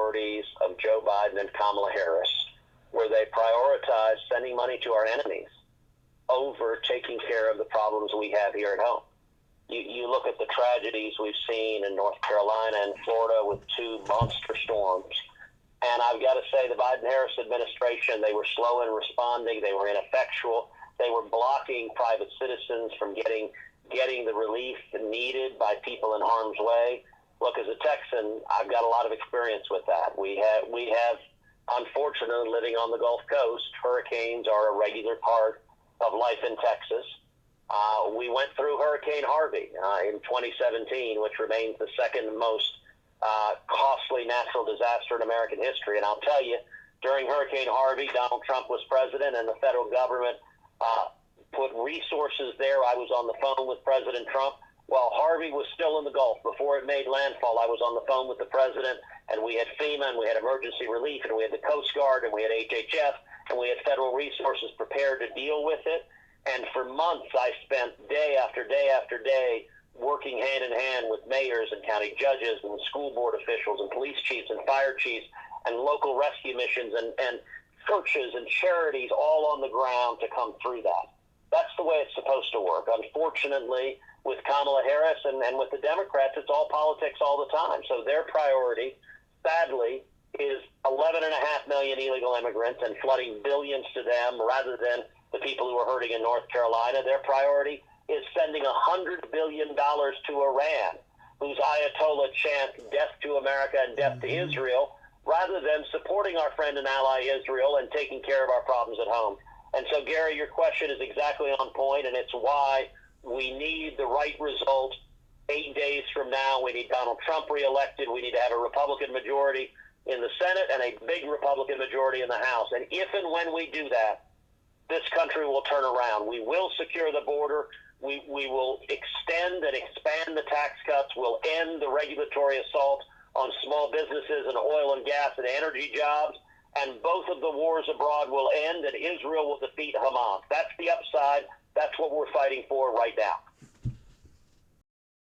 priorities of Joe Biden and Kamala Harris, where they prioritize sending money to our enemies over taking care of the problems we have here at home. You look at the tragedies we've seen in North Carolina and Florida with two monster storms. And I've got to say, the Biden-Harris administration, they were slow in responding. They were ineffectual. They were blocking private citizens from getting the relief needed by people in harm's way. Look, as a Texan, I've got a lot of experience with that. We have, unfortunately, living on the Gulf Coast, hurricanes are a regular part of life in Texas. We went through Hurricane Harvey in 2017, which remains the second most costly natural disaster in American history. And I'll tell you, during Hurricane Harvey, Donald Trump was president, and the federal government put resources there. I was on the phone with President Trump while Harvey was still in the Gulf. Before it made landfall, I was on the phone with the president, and we had FEMA, and we had emergency relief, and we had the Coast Guard, and we had HHS, and we had federal resources prepared to deal with it. And for months, I spent day after day after day working hand in hand with mayors and county judges and school board officials and police chiefs and fire chiefs and local rescue missions and churches and charities all on the ground to come through that. That's the way it's supposed to work. Unfortunately, with Kamala Harris and with the Democrats, it's all politics all the time. So their priority, sadly, is 11.5 million illegal immigrants and flooding billions to them rather than the people who are hurting in North Carolina. Their priority is sending $100 billion to Iran, whose Ayatollah chants death to America and death to Israel, rather than supporting our friend and ally Israel and taking care of our problems at home. And so, Gary, your question is exactly on point, and it's why we need the right result 8 days from now. We need Donald Trump reelected. We need to have a Republican majority in the Senate and a big Republican majority in the House. And if and when we do that, this country will turn around. We will secure the border. We will extend and expand the tax cuts. We'll end the regulatory assault on small businesses and oil and gas and energy jobs. And both of the wars abroad will end, and Israel will defeat Hamas. That's the upside. That's what we're fighting for right now.